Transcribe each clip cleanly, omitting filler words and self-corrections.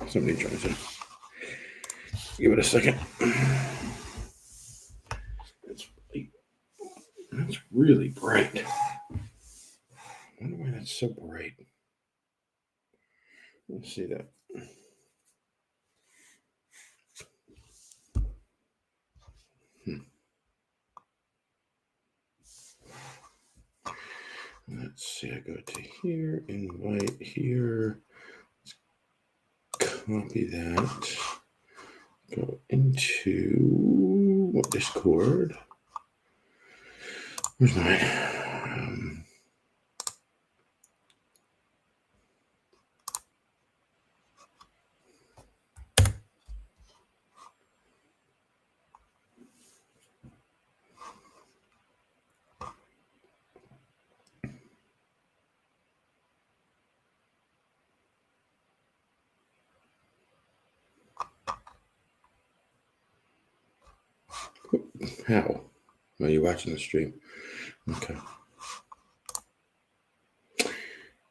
Somebody joins in. Give it a second. It's really bright. I wonder why that's so bright. Let's see that. Let's see, I go to here, invite here, copy that, go into Discord. Where's my, how? Are you watching the stream? Okay.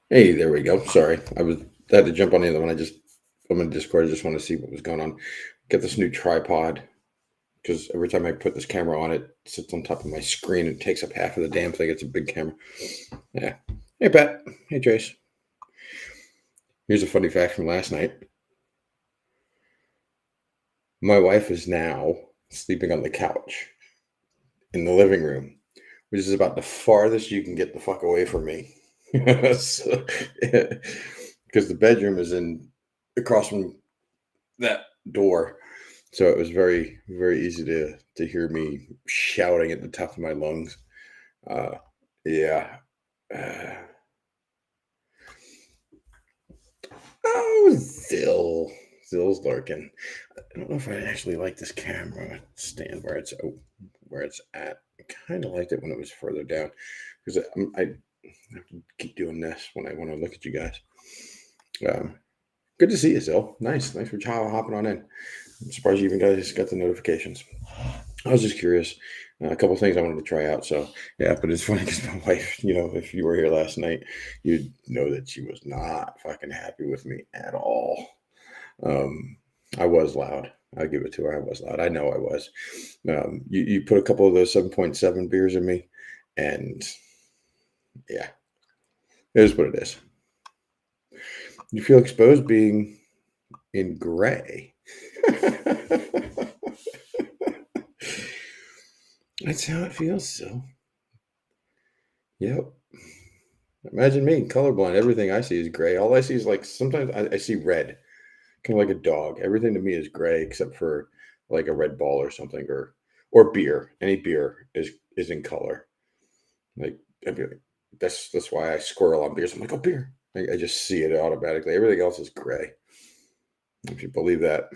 Hey, there we go. Sorry, I had to jump on the other one. I'm in Discord. I just want to see what was going on. Get this new tripod because every time I put this camera on, it sits on top of my screen and takes up half of the damn thing. It's a big camera. Yeah. Hey, Pat. Hey, Trace. Here's a funny fact from last night. My wife is now sleeping on the couch in the living room, which is about the farthest you can get the fuck away from me. Because the bedroom is across from that door. So it was very, very easy to hear me shouting at the top of my lungs. Yeah. Oh, Zill's lurking. I don't know if I actually like this camera stand where it's at. I kind of liked it when it was further down because I have to keep doing this when I want to look at you guys. Good to see you, Zill. Nice. Thanks for hopping on in. I'm surprised you even guys got the notifications. I was just curious. A couple things I wanted to try out. So yeah, but it's funny because my wife, if you were here last night, you'd know that she was not fucking happy with me at all. I was loud. I'll give it to her. I was loud. I know I was. You put a couple of those 7.7 beers in me, and yeah, it is what it is. You feel exposed being in gray. That's how it feels, so. Yep. Imagine me, colorblind. Everything I see is gray. All I see is like sometimes I see red, kind of like a dog. Everything to me is gray except for like a red ball or something, or beer. Any beer is in color. Like that's why I squirrel on beers. I'm like, oh, beer. I just see it automatically. Everything else is gray. If you believe that.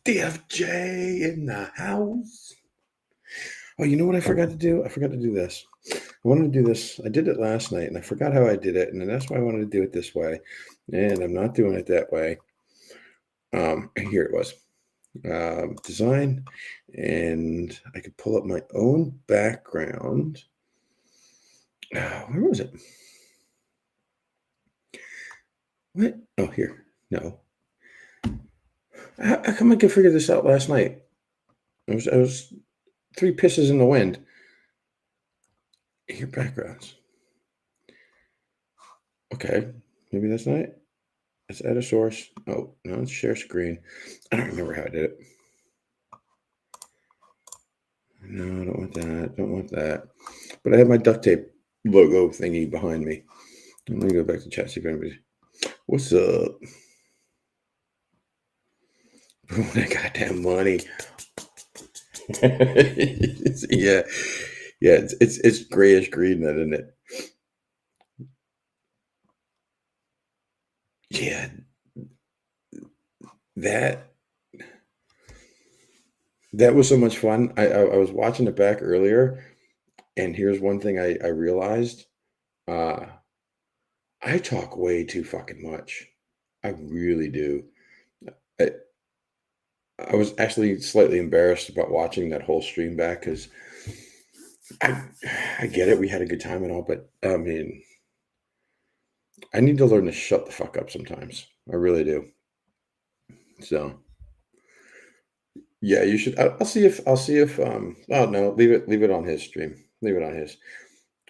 DFJ in the house. Oh, you know what I forgot to do? I forgot to do this. I wanted to do this. I did it last night and I forgot how I did it. And that's why I wanted to do it this way. And I'm not doing it that way. Here it was. Design. And I could pull up my own background. Where was it? What? Oh, here. No. How come I could figure this out last night? I was 3 pisses in the wind. Here, backgrounds. Okay, maybe that's not it. Let's add a source. Oh, no, let's share screen. I don't remember how I did it. No, I don't want that. Don't want that. But I have my duct tape logo thingy behind me. Let me go back to chat, see if anybody. What's up? That goddamn money. Yeah. Yeah, it's grayish green, that isn't it? Yeah. That was so much fun. I was watching it back earlier, and here's one thing I realized. I talk way too fucking much. I really do. I, I was actually slightly embarrassed about watching that whole stream back because I I get it. We had a good time and all, but I mean, I need to learn to shut the fuck up sometimes. I really do. So yeah, you should. I'll see if. Oh no, leave it on his stream. Leave it on his.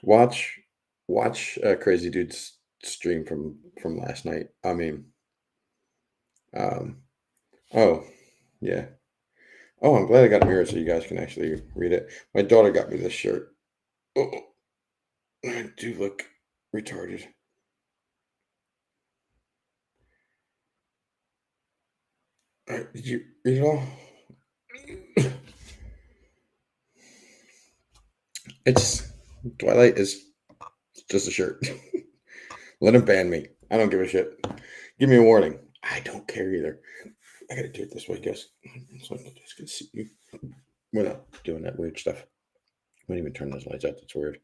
Watch watch Crazy Dude's stream from last night. I mean, um, oh yeah. Oh, I'm glad I got a mirror so you guys can actually read it. My daughter got me this shirt. Oh, I do look retarded. Did you read it all? It's Twilight is just a shirt. Let him ban me. I don't give a shit. Give me a warning. I don't care either. I gotta do it this way, guys. So I just can see you without doing that weird stuff. Might even turn those lights out. That's weird.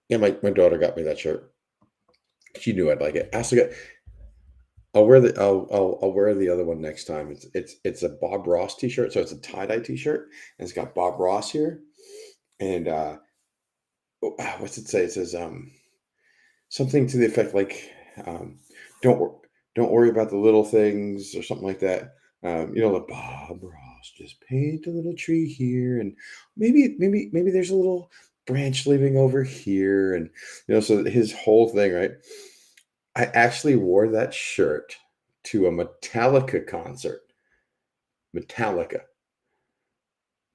Yeah, my daughter got me that shirt. She knew I'd like it. I also got. I'll wear the other one next time. It's a Bob Ross t-shirt, so it's a tie-dye t-shirt, and it's got Bob Ross here. And what's it say? It says something to the effect like um, don't wor- don't worry about the little things or something like that. The Bob Ross just paint a little tree here, and maybe there's a little branch leaving over here, and so his whole thing, right? I actually wore that shirt to a Metallica concert. Metallica.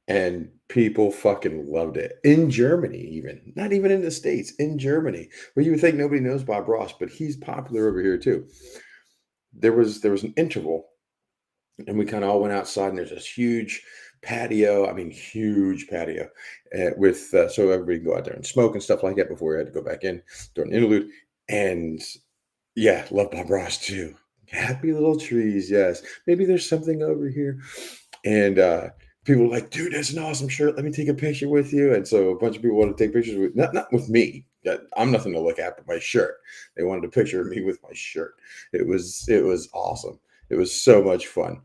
And people fucking loved it. In Germany, even. Not even in the States, in Germany. Where you would think nobody knows Bob Ross, but he's popular over here too. There was an interval, and we kind of all went outside, and there's this huge patio. I mean, huge patio, with so everybody can go out there and smoke and stuff like that before we had to go back in during the interlude. And yeah, love Bob Ross too. Happy little trees, yes. Maybe there's something over here. And people were like, dude, that's an awesome shirt. Let me take a picture with you. And so a bunch of people wanted to take pictures with not with me. I'm nothing to look at but my shirt. They wanted a picture of me with my shirt. It was awesome. It was so much fun.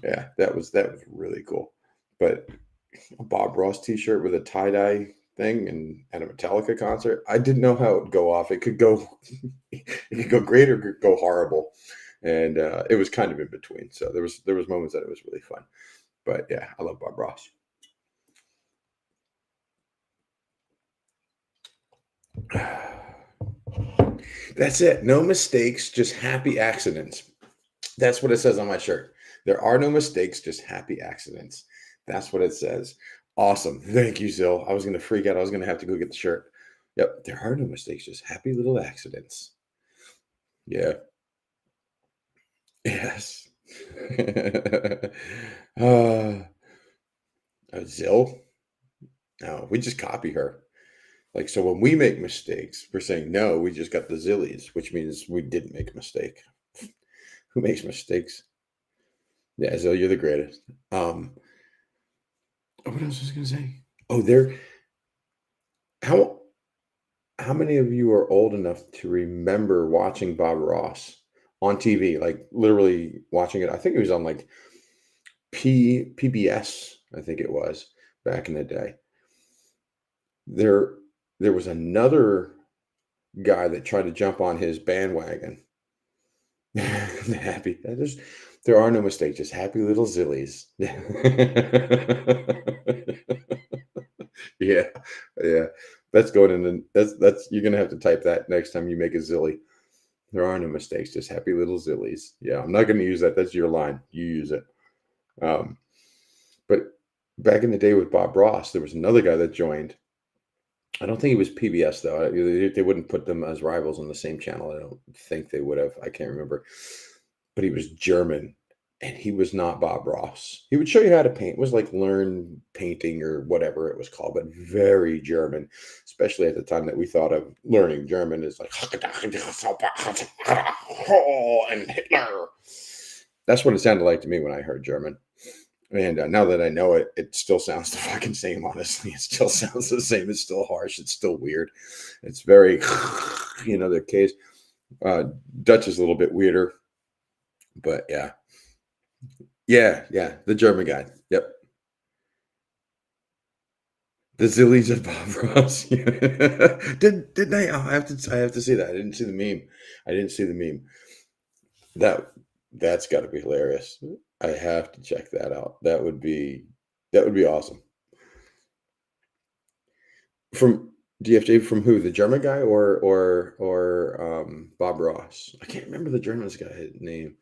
Yeah, that was really cool. But a Bob Ross t-shirt with a tie-dye thing and at a Metallica concert. I didn't know how it would go off. It could go it could go great or could go horrible. And it was kind of in between. So there was moments that it was really fun. But yeah, I love Bob Ross. That's it. No mistakes, just happy accidents. That's what it says on my shirt. There are no mistakes, just happy accidents. That's what it says. Awesome. Thank you, Zill. I was going to freak out. I was going to have to go get the shirt. Yep. There are no mistakes, just happy little accidents. Yeah. Yes. uh, Zill? No, we just copy her. Like, so when we make mistakes, we're saying, no, we just got the zillies, which means we didn't make a mistake. Who makes mistakes? Yeah, Zill, you're the greatest. What else was I going to say? Oh, how how many of you are old enough to remember watching Bob Ross on TV? Like literally watching it. I think it was on like PBS, I think it was back in the day. There there was another guy that tried to jump on his bandwagon. Happy. There are no mistakes, just happy little zillies. Yeah, yeah. That's going in. That's you're gonna have to type that next time you make a zilly. There are no mistakes, just happy little zillies. Yeah, I'm not gonna use that. That's your line. You use it. Um, but back in the day with Bob Ross, there was another guy that joined. I don't think it was PBS though. They wouldn't put them as rivals on the same channel. I don't think they would have. I can't remember. But he was German, and he was not Bob Ross. He would show you how to paint. It was like learn painting or whatever it was called, but very German, especially at the time that we thought of learning German is like and Hitler. That's what it sounded like to me when I heard German. And now that I know it, it still sounds the fucking same, honestly. It still sounds the same. It's still harsh. It's still weird. It's very, the case. Uh, Dutch is a little bit weirder, but yeah. Yeah, yeah, the German guy. Yep. The Zillies of Bob Ross. Didn't I? Oh, I have to see that. I didn't see the meme. I didn't see the meme. That That's got to be hilarious. I have to check that out. That would be awesome. From DFJ, from who? The German guy or Bob Ross? I can't remember the German's guy name.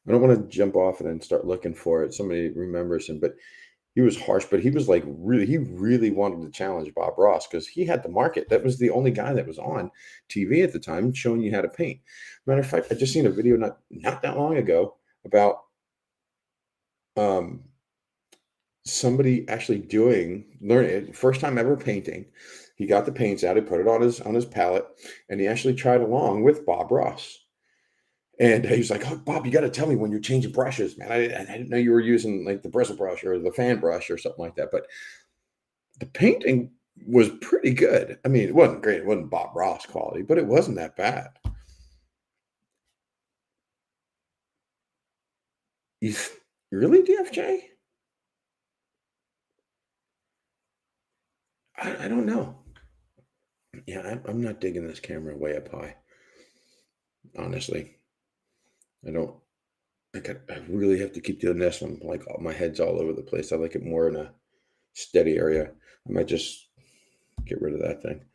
I don't want to jump off and then start looking for it. Somebody remembers him, but he was harsh. But he was like he really wanted to challenge Bob Ross because he had the market. That was the only guy that was on TV at the time showing you how to paint. Matter of fact, I just seen a video not that long ago about um, somebody actually learning first time ever painting. He got the paints out, he put it on his palette, and he actually tried along with Bob Ross. And he was like, "Oh, Bob, you got to tell me when you're changing brushes, man. I didn't know you were using like the bristle brush or the fan brush or something like that." But the painting was pretty good. I mean, it wasn't great. It wasn't Bob Ross quality, but it wasn't that bad. You really, DFJ? I don't know. Yeah, I'm not digging this camera way up high. Honestly, I don't. I really have to keep doing this. I'm like my head's all over the place. I like it more in a steady area. I might just get rid of that thing.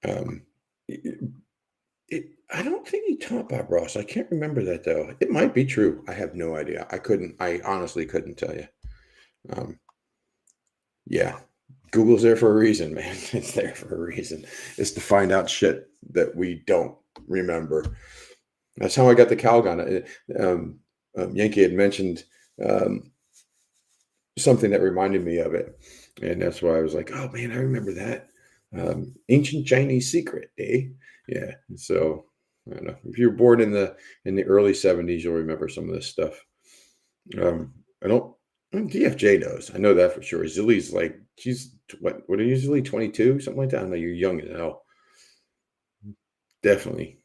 Um, it, I don't think he taught Bob Ross. I can't remember that though. It might be true. I have no idea. I honestly couldn't tell you. Um, yeah, Google's there for a reason, man. It's there for a reason. It's to find out shit that we don't remember. That's how I got the Calgon. Yankee had mentioned um, something that reminded me of it, and that's why I was like, "Oh man, I remember that ancient Chinese secret." Eh? Yeah. So I don't know. If you're born in the early '70s, you'll remember some of this stuff. I don't. DFJ knows. I know that for sure. Zillie's like she's what are you usually 22, something like that. I know you're young as hell. Definitely.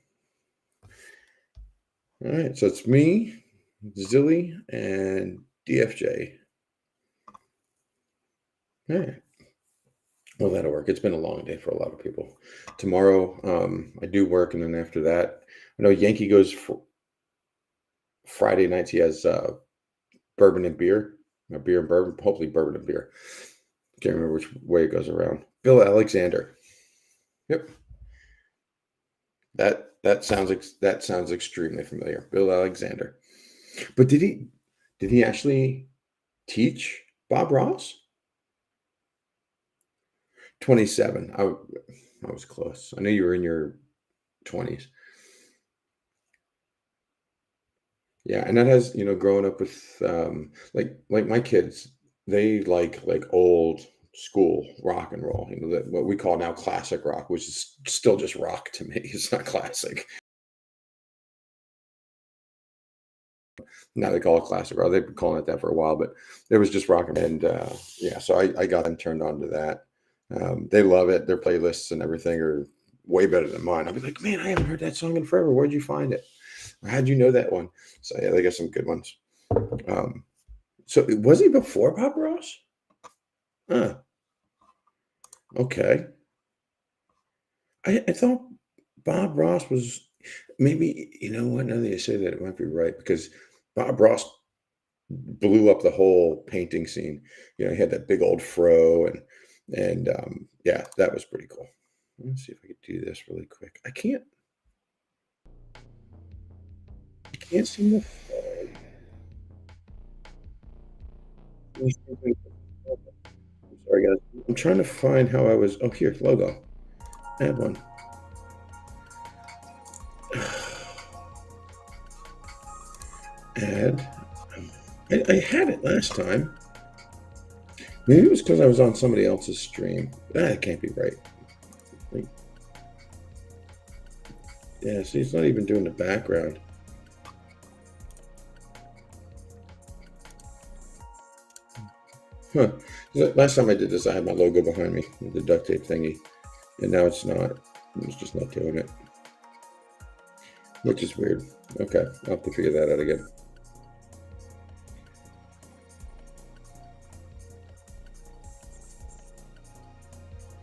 All right. So it's me, Zilly, and DFJ. All right. Well, that'll work. It's been a long day for a lot of people. Tomorrow, I do work, and then after that, I know Yankee goes for Friday nights. He has bourbon and beer, or beer and bourbon, hopefully bourbon and beer. Can't remember which way it goes around. Bill Alexander. Yep, that sounds extremely familiar. Bill Alexander. But did he actually teach Bob Ross? 27. I was close. I know you were in your 20s. Yeah, and that has, growing up with like my kids, they like old school rock and roll, that what we call now classic rock, which is still just rock to me. It's not classic. Now they call it classic rock. They've been calling it that for a while, but it was just rock and yeah, so I got them turned on to that. They love it. Their playlists and everything are way better than mine. I'll be like, man, I haven't heard that song in forever. Where'd you find it? How'd you know that one? So yeah, they got some good ones. Um, So was he before Bob Ross? Huh, okay. I thought Bob Ross was maybe, you know what? Now that you say that, it might be right because Bob Ross blew up the whole painting scene. He had that big old fro and yeah, that was pretty cool. Let me see if I could do this really quick. I can't seem to find. I'm sorry, guys. I'm trying to find how I was. Oh, here, logo. Add one. Add. I had it last time. Maybe it was because I was on somebody else's stream. That can't be right. Like, yeah, see, it's not even doing the background. Huh. Last time I did this, I had my logo behind me, with the duct tape thingy, and now it's not. It's just not doing it, which is weird. Okay, I'll have to figure that out again.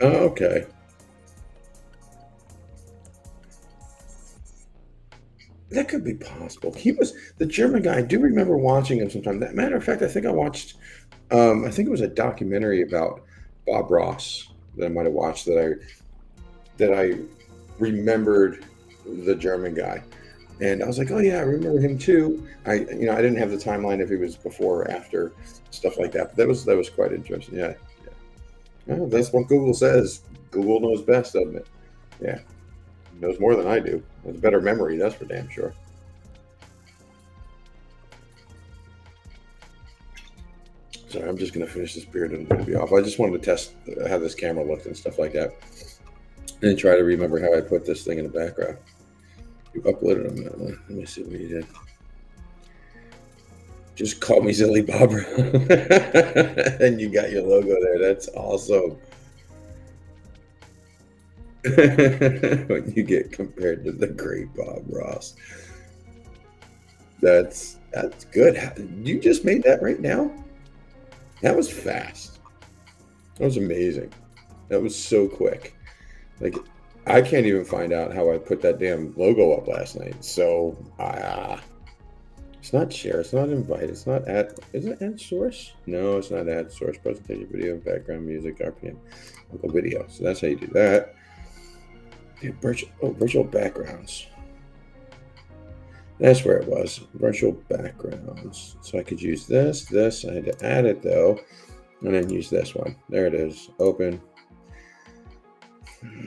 Oh, okay. That could be possible. He was the German guy. I do remember watching him sometime. That matter of fact, I think I watched. I think it was a documentary about Bob Ross that I might have watched that I remembered the German guy, and I was like, oh yeah, I remember him too. I didn't have the timeline if he was before or after stuff like that, but that was quite interesting. Yeah, yeah. Well, that's what Google says. Google knows best, doesn't it? Yeah, knows more than I do. Has better memory, that's for damn sure. Sorry, I'm just gonna finish this beer and I'm gonna be off. I just wanted to test how this camera looked and stuff like that, and try to remember how I put this thing in the background. You uploaded them. Let me see what you did. Just call me Zilly Bobber, and you got your logo there. That's awesome. When you get compared to the great Bob Ross, that's good. You just made that right now? That was fast. That was amazing. That was so quick. Like, I can't even find out how I put that damn logo up last night. So, it's not share, it's not invite, it's not add. Is it add source? No, it's not add source. Presentation video, background music, RPM, local video. So that's how you do that. Yeah, virtual backgrounds. That's where it was. Virtual backgrounds. So I could use this. I had to add it though, and then use this one. There it is. Open.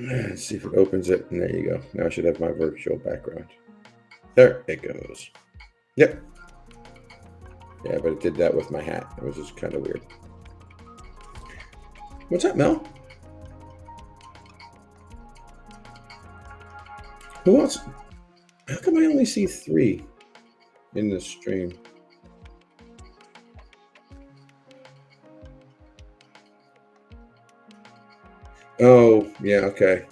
Let's see if it opens it. And there you go. Now I should have my virtual background. There it goes. Yep. Yeah, but it did that with my hat. It was just kind of weird. What's up, Mel? Who else? How come I only see 3 in the stream? Oh, yeah, okay.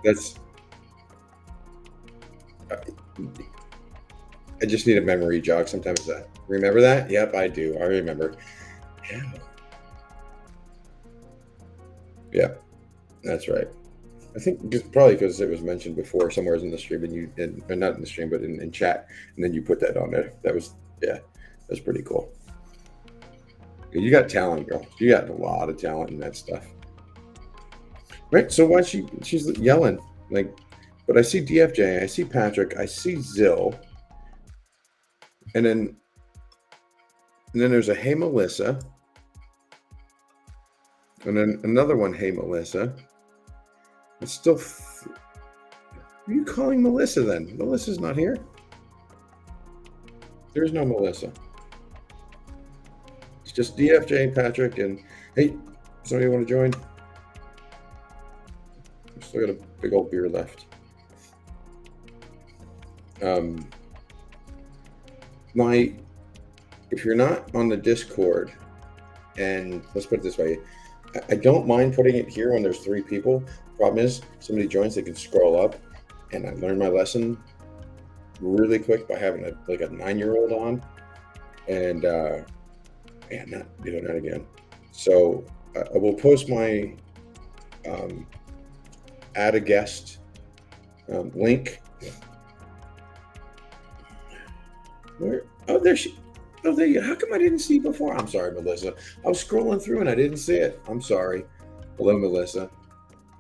That's. I just need a memory jog sometimes. Remember that? Yep, I do. I remember. Yeah. Yeah, that's right. I think probably because it was mentioned before somewhere in the stream, and not in the stream, but in chat, and then you put that on there. That was, yeah, that's pretty cool. You got talent, girl. You got a lot of talent in that stuff. Right? So why she's yelling like, but I see DFJ, I see Patrick, I see Zill, and then there's a Hey Melissa, and then another one, Hey Melissa. It's still. Who are you calling Melissa then? Melissa's not here. There's no Melissa. It's just DFJ, Patrick, and hey, somebody want to join? I've still got a big old beer left. If you're not on the Discord, and let's put it this way, I don't mind putting it here when there's 3 people. Problem is, somebody joins, they can scroll up, and I learned my lesson really quick by having a 9-year-old on, and yeah, not doing that again. So I will post my add a guest link. Where? Oh, there she. Oh, there you. How come I didn't see it before? I'm sorry, Melissa. I was scrolling through and I didn't see it. I'm sorry. Hello, Melissa.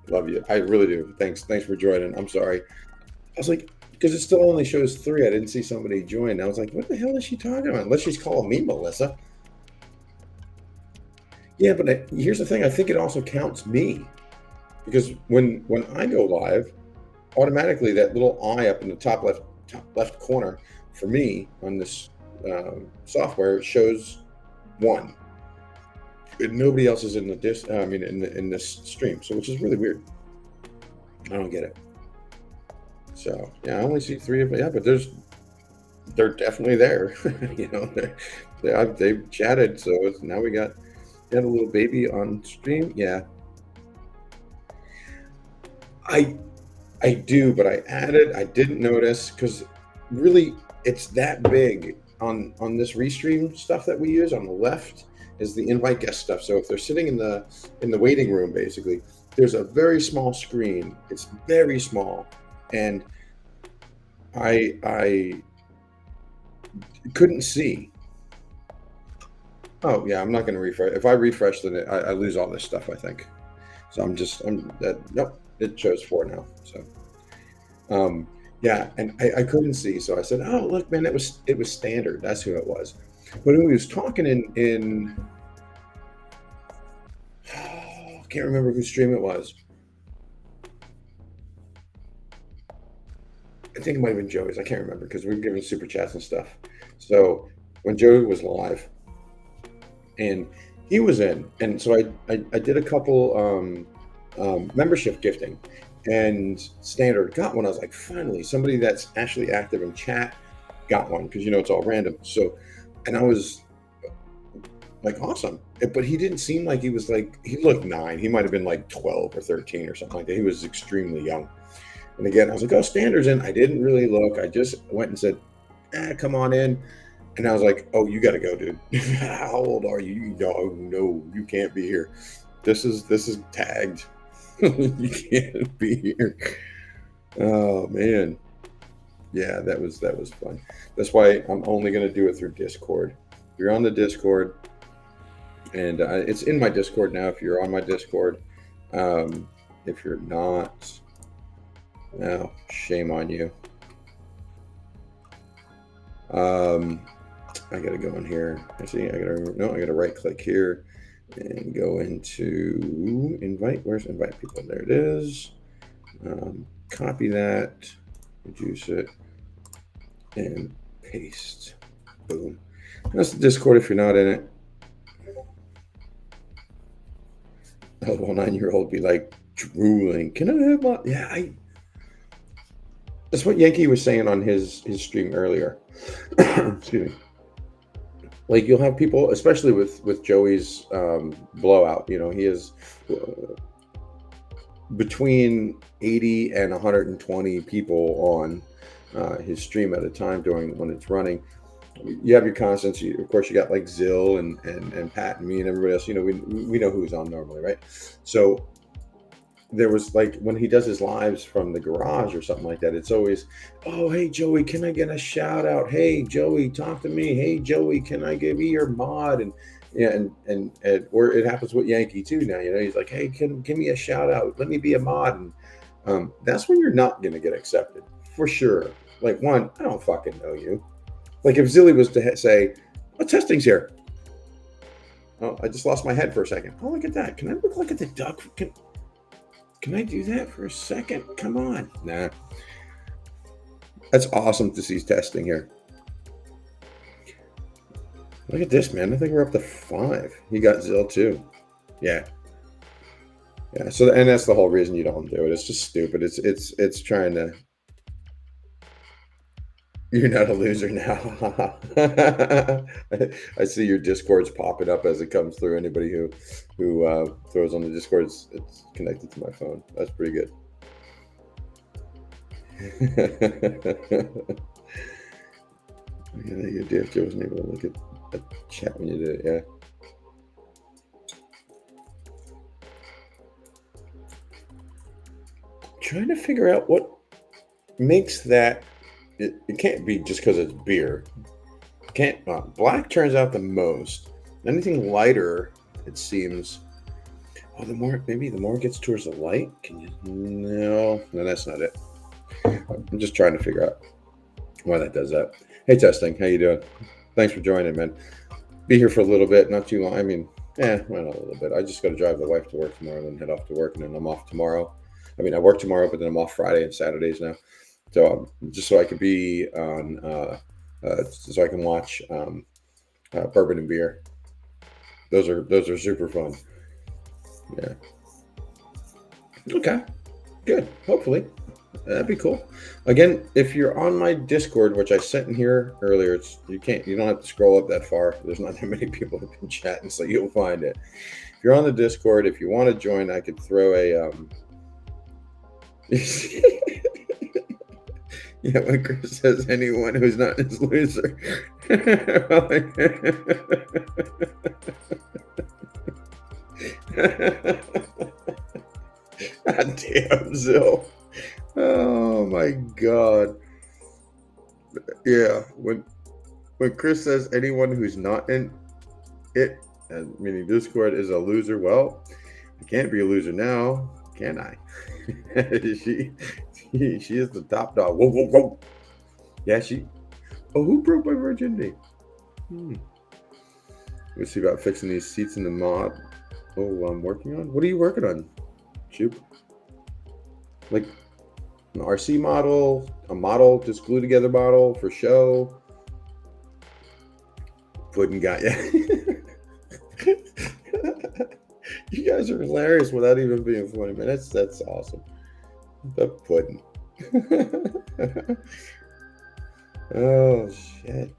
Love you. I really do. Thanks for joining. I'm sorry. I was like, because it still only shows 3. I didn't see somebody join. I was like, what the hell is she talking about? Unless she's calling me Melissa. Yeah, but here's the thing. I think it also counts me, because when I go live, automatically that little eye up in the top left corner for me on this software shows 1. And nobody else is in the in this stream, so which is really weird. I don't get it. So yeah, I only see 3 of them. Yeah, but they're definitely there. They've chatted, so now we got a little baby on stream. Yeah, I do, but I didn't notice, because really it's that big on this restream stuff that we use. On the left is the invite guest stuff. So if they're sitting in the waiting room, basically, there's a very small screen. It's very small, and I couldn't see. Oh yeah, I'm not going to refresh. If I refresh, then I lose all this stuff, I think. So I'm that. Nope, it shows 4 now. So um, yeah, and I couldn't see, so I said, "Oh look, man, it was standard. That's who it was." But when he was talking in I can't remember whose stream it was. I think it might have been Joey's. I can't remember because we were giving super chats and stuff. So when Joey was live and he was in, and so I did a couple membership gifting, and standard got one. I was like, finally, somebody that's actually active in chat got one because it's all random. So, and I was like, awesome. But he didn't seem like he was like he looked 9. He might have been like 12 or 13 or something like that. He was extremely young. And again, I was like, oh, standards in. I didn't really look. I just went and said, come on in. And I was like, oh, you got to go, dude. How old are you? No, you can't be here. This is tagged. You can't be here. Oh man. Yeah, that was fun. That's why I'm only going to do it through Discord. If you're on the Discord, and it's in my Discord now. If you're on my Discord, if you're not, no, shame on you. I gotta go in here. I see. I gotta right click here and go into invite. Where's invite people? There it is. Copy that, reduce it, and paste. Boom. That's the Discord if you're not in it. Oh, well, 9-year-old be like drooling. Can I have my? Yeah, that's what Yankee was saying on his stream earlier. Excuse me. Like you'll have people, especially with Joey's blowout. He is between 80 and 120 people on his stream at a time during when it's running. You have your constants. Of course, you got like Zill and Pat and me and everybody else. We know who's on normally, right? So there was like when he does his lives from the garage or something like that, it's always, oh, hey, Joey, can I get a shout out? Hey, Joey, talk to me. Hey, Joey, can I give you your mod? And yeah, and or it happens with Yankee too now. He's like, hey, give me a shout out. Let me be a mod. And that's when you're not going to get accepted for sure. Like, one, I don't fucking know you. Like if Zilly was to say, oh, testing's here. Oh, I just lost my head for a second. Oh, look at that. Can I look at the duck? Can I do that for a second? Come on. Nah. That's awesome to see testing here. Look at this, man. I think we're up to 5. He got Zill too. Yeah. Yeah. So, and that's the whole reason you don't do it. It's just stupid. It's trying to. You're not a loser now. I see your Discords popping up as it comes through. Anybody who throws on the Discords, it's connected to my phone. That's pretty good. Yeah, your DFJ wasn't able to look at the chat when you did it. Yeah. Trying to figure out what makes that. It can't be just because it's beer. Black turns out the most. Anything lighter, it seems. Oh, the more it gets towards the light. Can you? No, that's not it. I'm just trying to figure out why that does that. Hey, testing, how you doing? Thanks for joining, man. Be here for a little bit, not too long. I mean, not a little bit. I just got to drive the wife to work tomorrow, and then head off to work, and then I'm off tomorrow. I mean, I work tomorrow, but then I'm off Friday and Saturdays now. So just so I could be on, so I can watch bourbon and beer. Those are super fun. Yeah. Okay. Good. Hopefully, that'd be cool. Again, if you're on my Discord, which I sent in here earlier, you don't have to scroll up that far. There's not that many people that can chat, and so you'll find it. If you're on the Discord, if you want to join, I could throw a. Yeah, when Chris says anyone who's not his loser. God damn, Zill. Oh my God. Yeah, when Chris says anyone who's not in it, meaning Discord, is a loser, well, I can't be a loser now, can I? she, she is the top dog. Whoa, whoa, whoa. Yeah, she. Oh, who broke my virginity? Hmm. Let's see about fixing these seats in the mod. Oh, I'm working on. What are you working on, Shoop? Like an RC model, a model, just glue together model for show. Pudding got you. You guys are hilarious without even being funny, man. That's awesome. The pudding. Oh shit.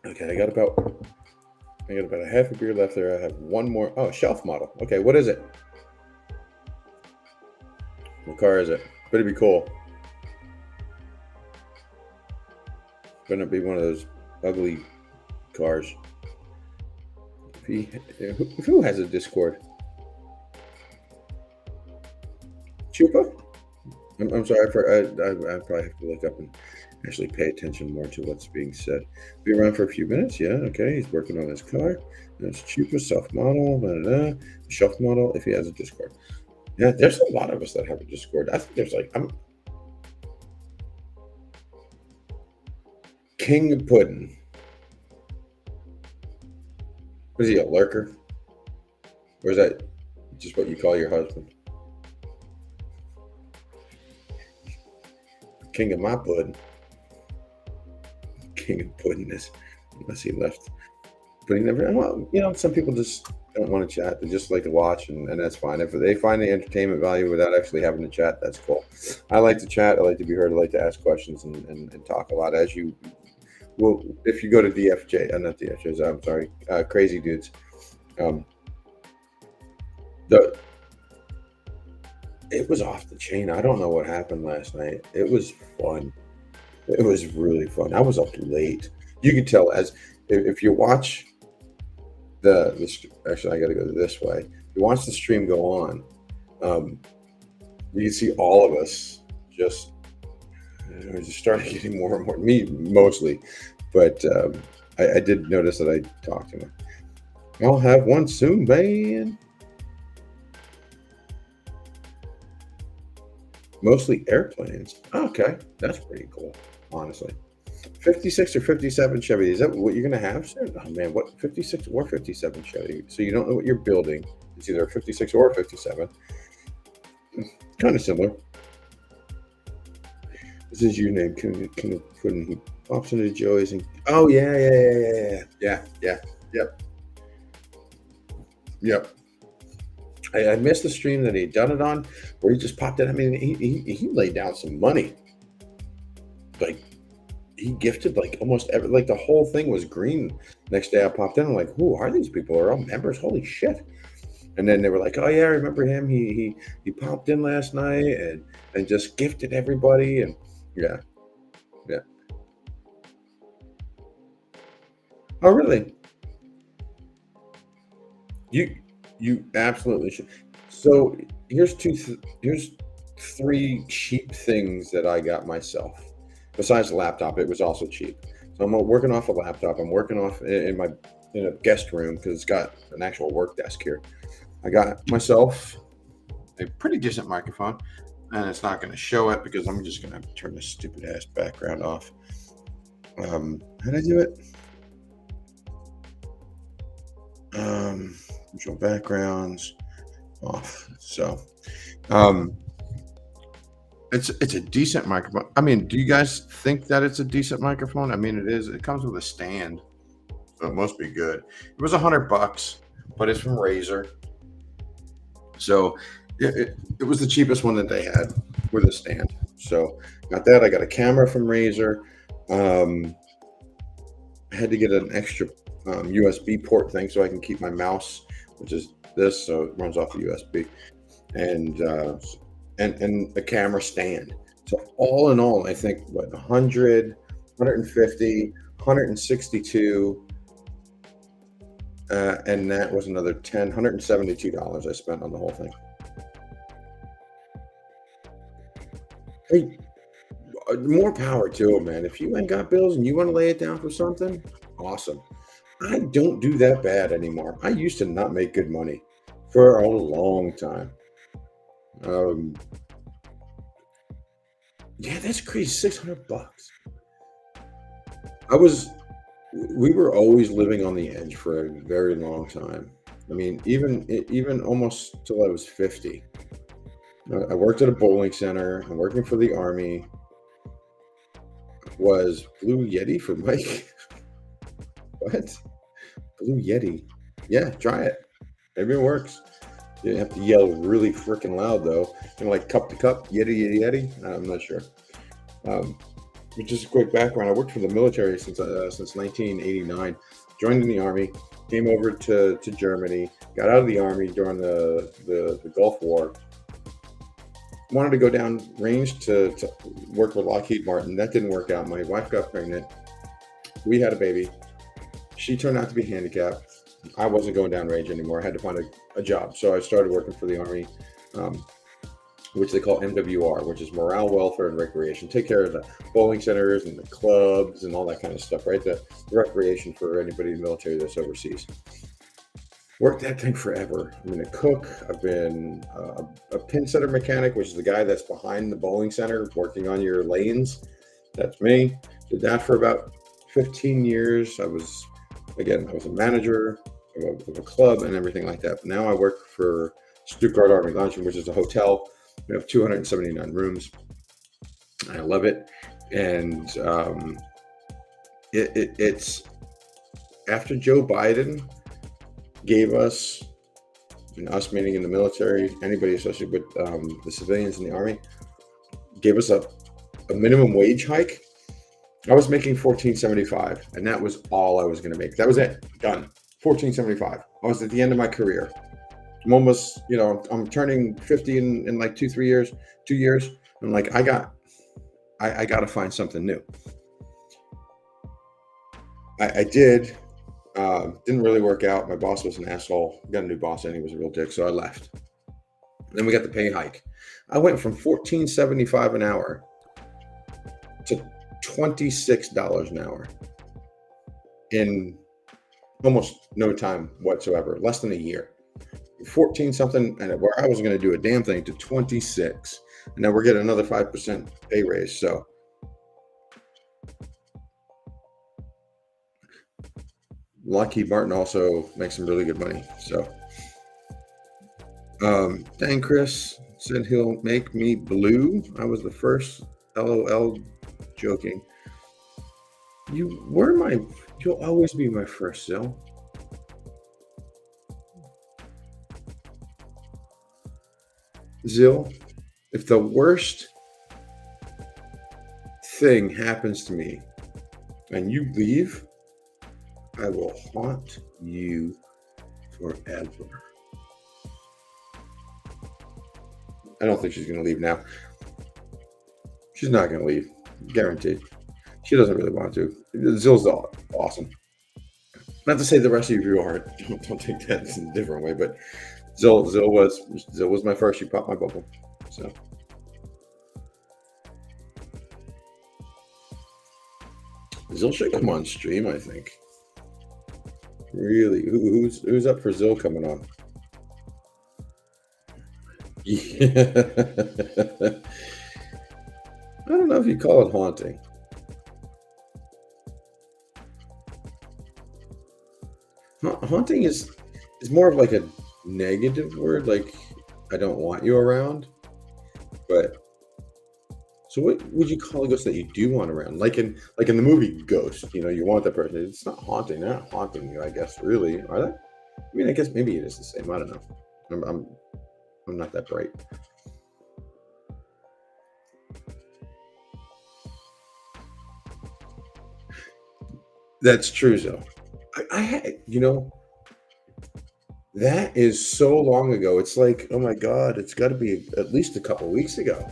Okay, I got about a half a beer left there. I have one more. Oh, shelf model. Okay, what is it? What car is it? Better be cool. Better not be one of those ugly cars. Who has a Discord? Chupa? I'm sorry for I probably have to look up and actually pay attention more to what's being said. Be around for a few minutes. Yeah, okay. He's working on his car. That's Chupa, self model, shelf model. If he has a Discord, yeah, there's a lot of us that have a Discord. I think there's like I'm King of Pudding. Was he a lurker, or is that just what you call your husband? King of my pudding. King of pudding is unless he left. But he never, well, some people just don't want to chat. They just like to watch, and that's fine. If they find the entertainment value without actually having to chat, that's cool. I like to chat. I like to be heard. I like to ask questions and talk a lot. As you will, if you go to DFJ, not DFJs, I'm sorry, Crazy Dudes. Um, the It was off the chain. I don't know what happened last night. It was fun. It was really fun. I was up late. You could tell as if you watch actually I got to go this way. If you watch the stream go on, you can see all of us just started getting more and more. Me mostly, but I did notice that I talked to him. I'll have one soon, man. Mostly airplanes. Okay, that's pretty cool, honestly. 56 or 57 Chevy. Is that what you're going to have soon? Oh, man, what 56 or 57 Chevy? So you don't know what you're building. It's either a 56 or a 57. Kind of similar. This is your name. Can Pudding. He pops into Joey's and oh yeah. Yep. I missed the stream that he'd done it on, where he just popped in. I mean, he laid down some money. Like he gifted like almost every, like the whole thing was green. Next day I popped in. I'm like, who are these people? Are all members? Holy shit! And then they were like, oh yeah, I remember him. He popped in last night and just gifted everybody. And yeah. Oh really? You absolutely should. So here's three cheap things that I got myself. Besides the laptop, it was also cheap. So I'm working off a laptop. I'm working off in a guest room because it's got an actual work desk here. I got myself a pretty decent microphone, and it's not going to show it because I'm just going to turn this stupid ass background off. How did I do it? Visual backgrounds off. So, it's a decent microphone. I mean, do you guys think that it's a decent microphone? I mean, it is. It comes with a stand, so it must be good. It was $100, but it's from Razer, so it was the cheapest one that they had with a stand. So got that. I got a camera from Razer. I had to get an extra USB port thing so I can keep my mouse, which is this, so it runs off the USB, and a camera stand. So all in all, I think what 100, 150, 162, and that was another $172 I spent on the whole thing. Hey, more power to 'em, man. If you ain't got bills and you wanna lay it down for something, awesome. I don't do that bad anymore. I used to not make good money for a long time. Um, yeah, that's crazy, $600. I was we were always living on the edge for a very long time. I mean, even almost till I was 50. I worked at a bowling center. I'm working for the Army. Was Blue Yeti for Mike? What? Blue Yeti. Yeah, try it. Maybe it works. You have to yell really freaking loud though. Like cup to cup, Yeti, Yeti, Yeti. I'm not sure. Um, but just a quick background. I worked for the military since 1989. Joined in the Army. Came over to Germany. Got out of the Army during the Gulf War. Wanted to go down range to work with Lockheed Martin. That didn't work out. My wife got pregnant. We had a baby. She turned out to be handicapped. I wasn't going down range anymore. I had to find a job. So I started working for the Army, um, which they call MWR, which is Morale, Welfare, and Recreation. Take care of the bowling centers and the clubs and all that kind of stuff, right? The recreation for anybody in the military that's overseas. Worked that thing forever. I've been a cook. I've been a pin setter mechanic, which is the guy that's behind the bowling center working on your lanes. That's me. Did that for about 15 years. I was a manager of a club and everything like that. But now I work for Stuttgart Army Luncheon, which is a hotel. We have 279 rooms. I love it. And it's after Joe Biden gave us, and us meaning in the military, anybody associated with the civilians in the Army, gave us a minimum wage hike. I was making $14.75, and that was all I was going to make. That was it. Done. $14.75. I was at the end of my career. I'm almost, I'm turning 50 in like 2 years. I'm like, I got to find something new. I did. Didn't really work out. My boss was an asshole. Got a new boss, and he was a real dick, so I left. Then we got the pay hike. I went from $14.75 an hour to $26 an hour in almost no time whatsoever, less than a year. 14 something, and where I wasn't going to do a damn thing, to 26, and then we're getting another 5% pay raise. So Lockheed Martin also makes some really good money. So Dan Chris said he'll make me blue. I was the first. LOL. Joking. You'll always be my first, Zil. Zil, if the worst thing happens to me and you leave, I will haunt you forever. I don't think she's going to leave now. She's not going to leave. Guaranteed. She doesn't really want to. Zil's awesome. Not to say the rest of you aren't. Don't take that in a different way, but Zil was my first. She popped my bubble. So Zil should come on stream, I think. Really, who's up for Zil coming on? Yeah. I don't know if you call it haunting. Haunting is more of like a negative word, like I don't want you around. But so what would you call a ghost that you do want around? Like in the movie Ghost, you want that person. It's not haunting. They're not haunting you, I guess, really, are they? I mean, I guess maybe it is the same. I don't know. I'm not that bright. That's true, though. I had, that is so long ago. It's like, oh my God, it's got to be at least a couple weeks ago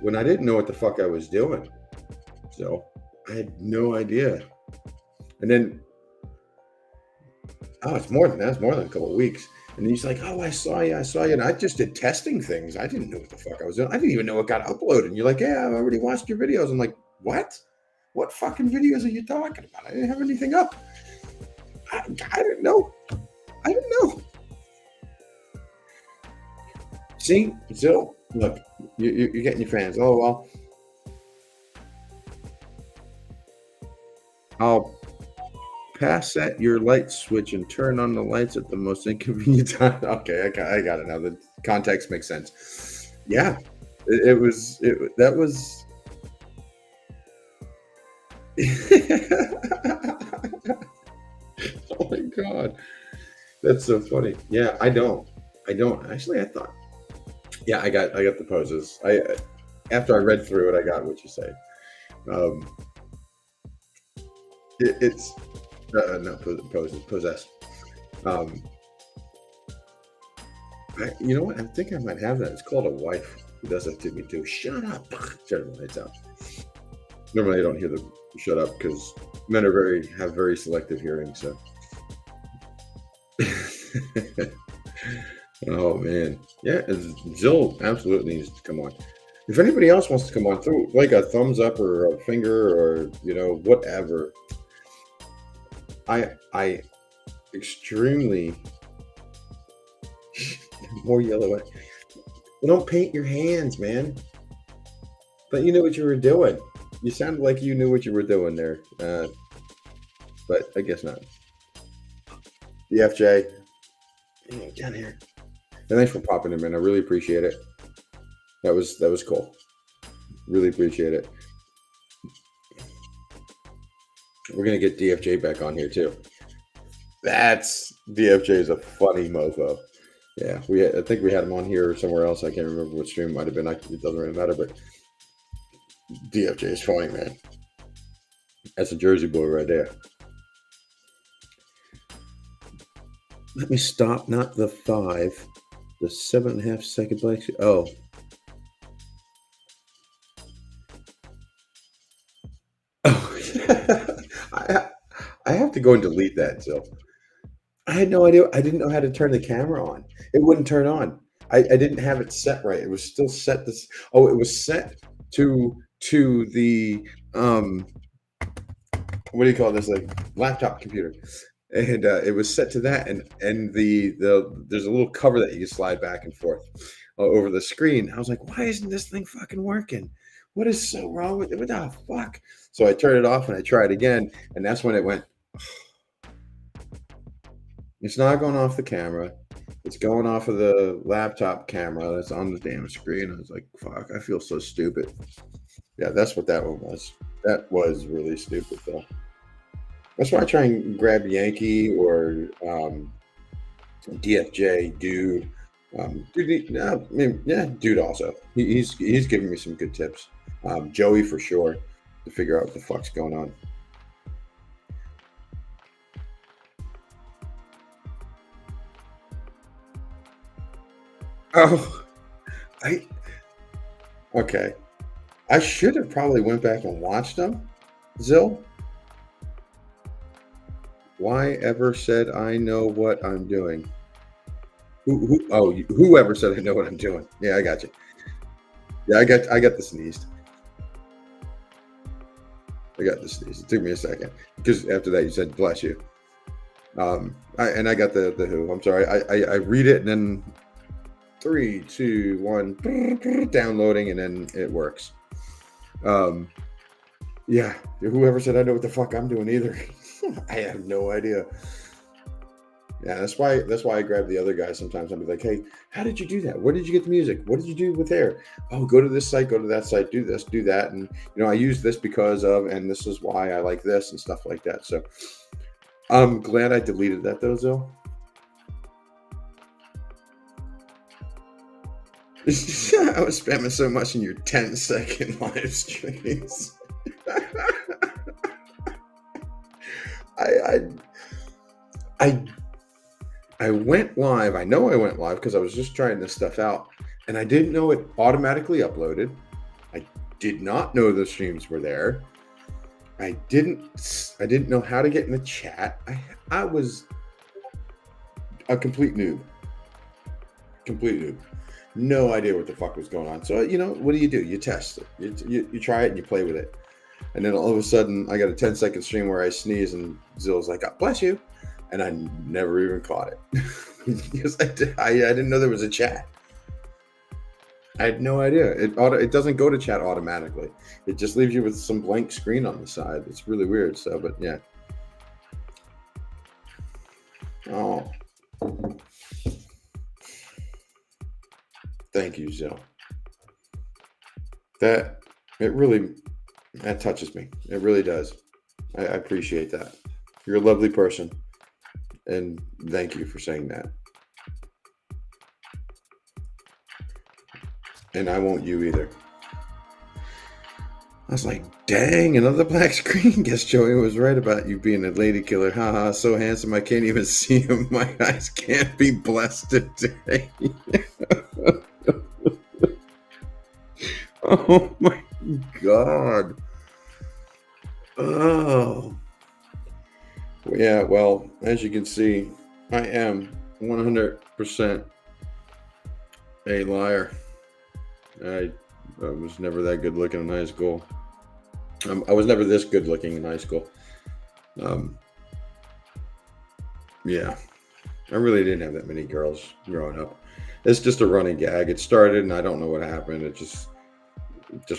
when I didn't know what the fuck I was doing. So I had no idea. And then, it's more than that. It's more than a couple of weeks. And he's like, "Oh, I saw you." And I just did testing things. I didn't know what the fuck I was doing. I didn't even know it got uploaded. And you're like, "Yeah, I've already watched your videos." I'm like, "What? What fucking videos are you talking about? I didn't have anything up. I didn't know. I didn't know." See, Zill, look, you're getting your fans. Oh well, I'll pass at your light switch and turn on the lights at the most inconvenient time. Okay, I got it now. The context makes sense. Yeah, it was that was. Oh my god, that's so funny. Yeah, I don't actually. I thought. Yeah, I got the poses. I after I read through it, I got what you say. Um, it's not poses, possessed. Um, you know what? I think I might have that. It's called a wife who does that to me too. Shut up. Turn the lights out. Normally, I don't hear the shut up because men are have very selective hearing. So, oh man, yeah, Zill absolutely needs to come on. If anybody else wants to come on through, like a thumbs up or a finger or whatever. I extremely more yellow. Well, don't paint your hands, man. But you knew what you were doing. You sounded like you knew what you were doing there, but I guess not. The FJ, down here. And thanks for popping in, man. I really appreciate it. That was cool. Really appreciate it. We're gonna get DFJ back on here too. That's DFJ is a funny mofo. Yeah, I think we had him on here or somewhere else. I can't remember what stream it might have been. It doesn't really matter, but DFJ is funny, man. That's a Jersey boy right there. Let me stop, not the 5. The 7.5 second break. Oh. Oh. I have to go and delete that, so. I had no idea. I didn't know how to turn the camera on. It wouldn't turn on. I didn't have it set right. It was still set this. Oh, it was set to the what do you call this, like laptop computer, and it was set to that, and the there's a little cover that you can slide back and forth over the screen. I was like, why isn't this thing fucking working? What is so wrong with it? What the fuck? So I turned it off and I tried again, and that's when it went. It's not going off the camera. It's going off of the laptop camera that's on the damn screen. I was like, fuck, I feel so stupid. Yeah, that's what that one was. That was really stupid, though. That's why I try and grab Yankee or DFJ, dude. I mean, yeah, dude. Also, he's giving me some good tips. Joey for sure to figure out what the fuck's going on. Oh, I okay. I should have probably went back and watched them. Zill, why ever said I know what I'm doing? Whoever said I know what I'm doing. Yeah, I got you. Yeah, I got the sneezed. I got the sneeze. It took me a second because after that you said bless you. I got the who. I'm sorry. I read it and then 3, 2, 1, downloading, and then it works. Yeah. Whoever said I know what the fuck I'm doing either. I have no idea. Yeah, that's why I grab the other guy sometimes. I'll be like, hey, how did you do that? Where did you get the music? What did you do with hair? Oh, go to this site, go to that site, do this, do that. And I use this because of, and this is why I like this and stuff like that. So I'm glad I deleted that though, Zill. I was spamming so much in your 10-second live streams. I went live. I know I went live because I was just trying this stuff out, and I didn't know it automatically uploaded. I did not know the streams were there. I didn't know how to get in the chat. I was a complete noob. Complete noob. No idea what the fuck was going on. So, what do? You test it. You try it and you play with it. And then all of a sudden, I got a 10-second stream where I sneeze and Zill's like, God bless you. And I never even caught it. Because I didn't know there was a chat. I had no idea. It doesn't go to chat automatically. It just leaves you with some blank screen on the side. It's really weird. So, but yeah. Oh. Thank you, Zill. That touches me. It really does. I appreciate that. You're a lovely person. And thank you for saying that. And I won't you either. I was like, dang, another black screen. Guess Joey was right about you being a lady killer. Haha, so handsome I can't even see him. My eyes can't be blessed today. Oh my God. Oh. Yeah, well, as you can see, I am 100% a liar. I was never that good looking in high school. I was never this good looking in high school. Yeah, I really didn't have that many girls growing up. It's just a running gag. It started, and I don't know what happened. It just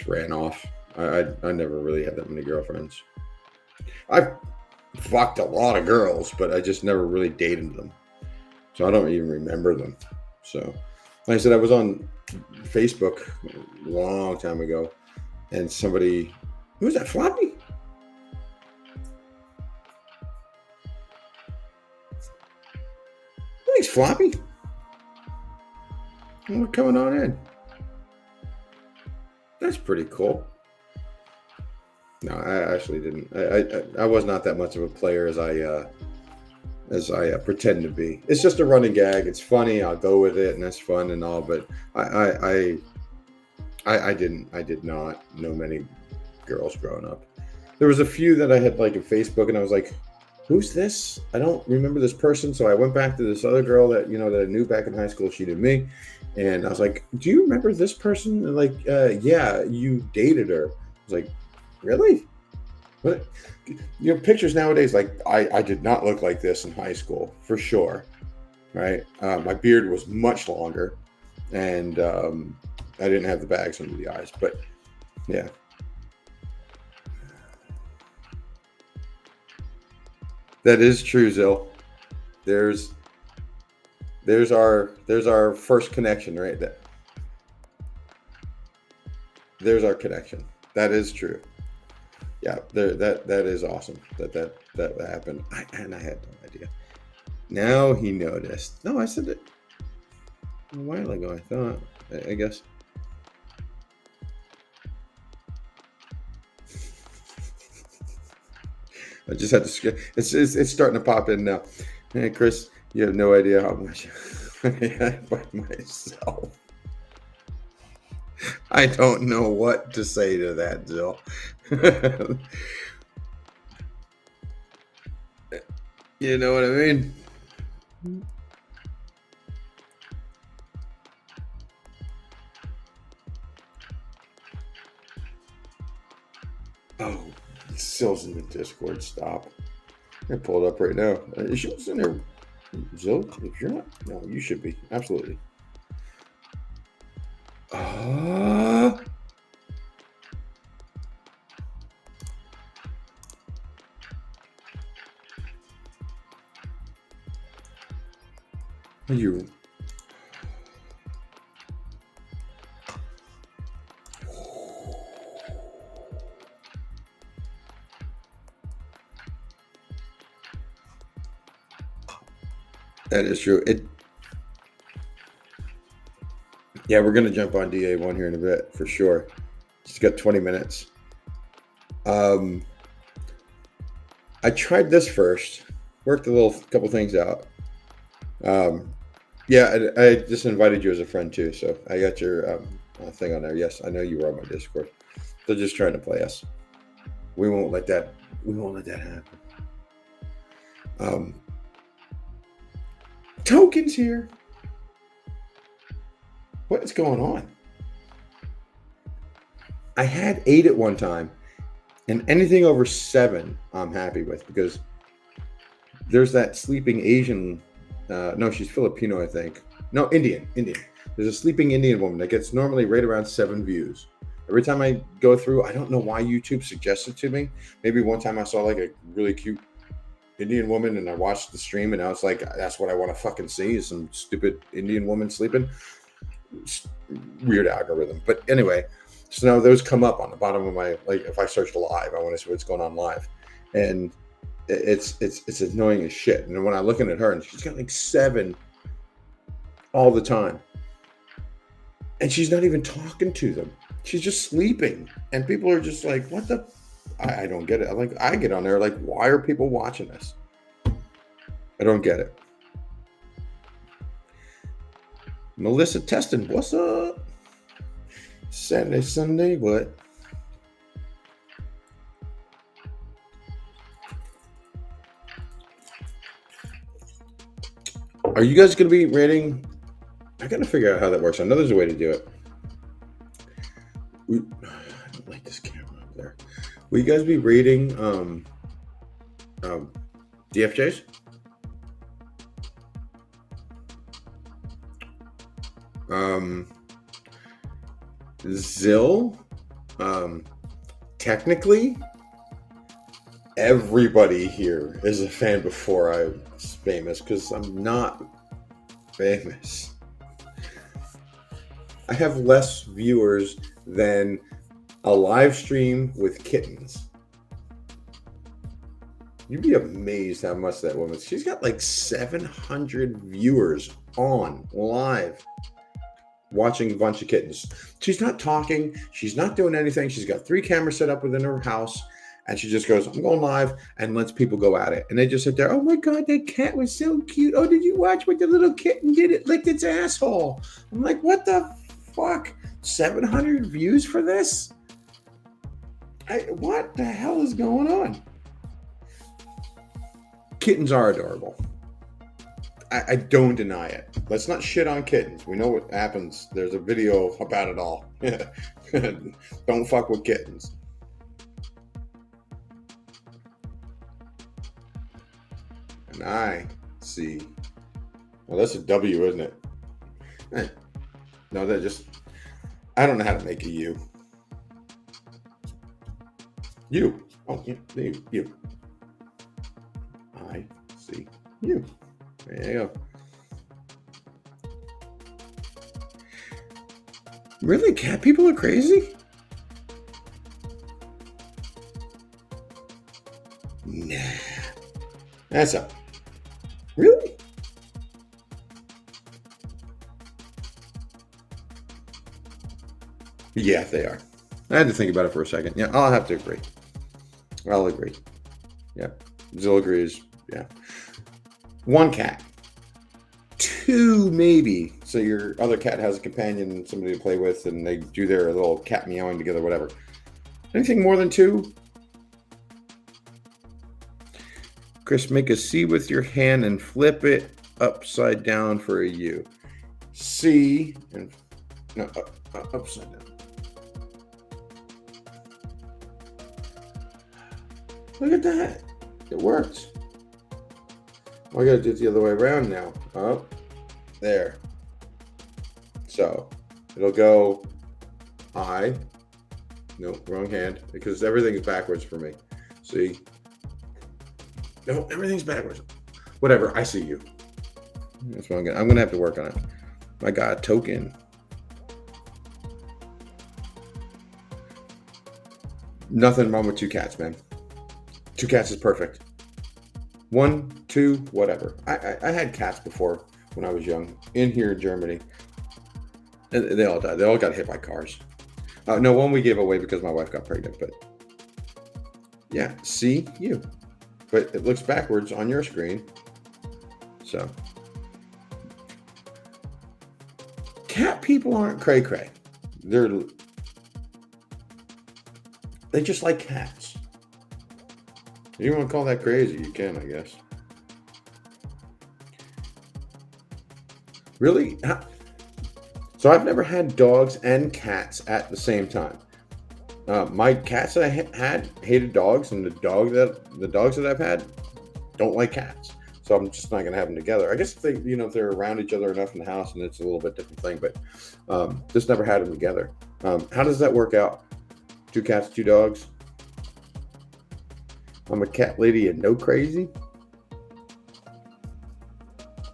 ran off. I never really had that many girlfriends. I've fucked a lot of girls, but I just never really dated them. So I don't even remember them. So, like I said, I was on Facebook a long time ago, and somebody, who was that, Floppy? Thanks, Floppy. We're coming on in. That's pretty cool. No, I actually didn't. I was not that much of a player as I pretend to be. It's just a running gag. It's funny. I'll go with it, and that's fun and all. But I did not know many girls growing up. There was a few that I had like in Facebook, and I was like, "Who's this? I don't remember this person." So I went back to this other girl that that I knew back in high school. She knew me, and I was like, "Do you remember this person?" And like, yeah, you dated her. I was like, really? What? Pictures nowadays, like I did not look like this in high school for sure, right? My beard was much longer, and I didn't have the bags under the eyes. But yeah, that is true, Zill. There's our first connection right there. There's our connection. That is true. Yeah, that is awesome. That happened. I had no idea. Now he noticed. No, I said it a while ago. I thought. I guess. I just had to. It's starting to pop in now. Hey, Chris, you have no idea how much I had by myself. I don't know what to say to that, Jill. You know what I mean? Oh, Zill's in the Discord. Stop. I pull it up right now. Is yours in there, Zill? If you're not, no, you should be. Absolutely. You. That is true. Yeah, we're gonna jump on DA1 here in a bit for sure. Just got 20 minutes. I tried this first. Worked a couple things out. Yeah, I just invited you as a friend too, so I got your thing on there. Yes, I know you were on my Discord. They're just trying to play us. We won't let that. We won't let that happen. Tokens here. What is going on? I had 8 at one time, and anything over 7, I'm happy with, because there's that sleeping Asian. No, she's Filipino, I think. No, Indian. There's a sleeping Indian woman that gets normally right around 7 views. Every time I go through, I don't know why YouTube suggests it to me. Maybe one time I saw like a really cute Indian woman and I watched the stream and I was like, that's what I want to fucking see, is some stupid Indian woman sleeping. Weird algorithm. But anyway, so now those come up on the bottom of my, like, if I search live, I want to see what's going on live. And it's annoying as shit. And when I'm looking at her and she's got like 7 all the time, and she's not even talking to them, she's just sleeping, and people are just like, what the, I don't get it. Like, I get on there like, why are people watching this? I don't get it. Melissa Teston, what's up? Saturday, Sunday, what? Are you guys going to be rating? I got to figure out how that works. I know there's a way to do it. I don't like this camera up there. Will you guys be rating DFJs? Zill, technically, everybody here is a fan before I was famous, because I'm not famous. I have less viewers than a live stream with kittens. You'd be amazed how much that woman, she's got like 700 viewers on live watching a bunch of kittens. She's not talking, she's not doing anything. She's got 3 cameras set up within her house, and she just goes, I'm going live, and lets people go at it. And they just sit there, oh my God, that cat was so cute. Oh, did you watch what the little kitten did? It licked its asshole. I'm like, what the fuck? 700 views for this? What the hell is going on? Kittens are adorable. I don't deny it. Let's not shit on kittens. We know what happens. There's a video about it all. Don't fuck with kittens. And I see. Well, that's a W, isn't it? No, that just, I don't know how to make a U. You. Oh, you. I see you. There you go. Really? Cat people are crazy? Nah. That's up. Really? Yeah, they are. I had to think about it for a second. Yeah, I'll have to agree. I'll agree. Yeah. Zill agrees. Yeah. 1 cat. 2 maybe. So your other cat has a companion, somebody to play with, and they do their little cat meowing together, whatever. Anything more than 2? Chris, make a C with your hand and flip it upside down for a U. C and no, upside down. Look at that. It worked. Oh, I gotta do it the other way around now. Oh, there. So it'll go I. No, wrong hand, because everything is backwards for me. See? No, everything's backwards. Whatever, I see you. That's what I'm gonna have to work on it. My God, token. Nothing wrong with 2 cats, man. 2 cats is perfect. 1, 2, whatever. I had cats before when I was young in here in Germany. And they all died. They all got hit by cars. No, one we gave away because my wife got pregnant. But yeah, see you. But it looks backwards on your screen. So cat people aren't cray cray. They just like cats. If you want to call that crazy, you can, I guess. Really? So I've never had dogs and cats at the same time. My cats that I had hated dogs, and the dogs that I've had don't like cats. So I'm just not gonna have them together. I guess if they, if they're around each other enough in the house, and it's a little bit different thing. But just never had them together. How does that work out? 2 cats, 2 dogs. I'm a cat lady and no crazy.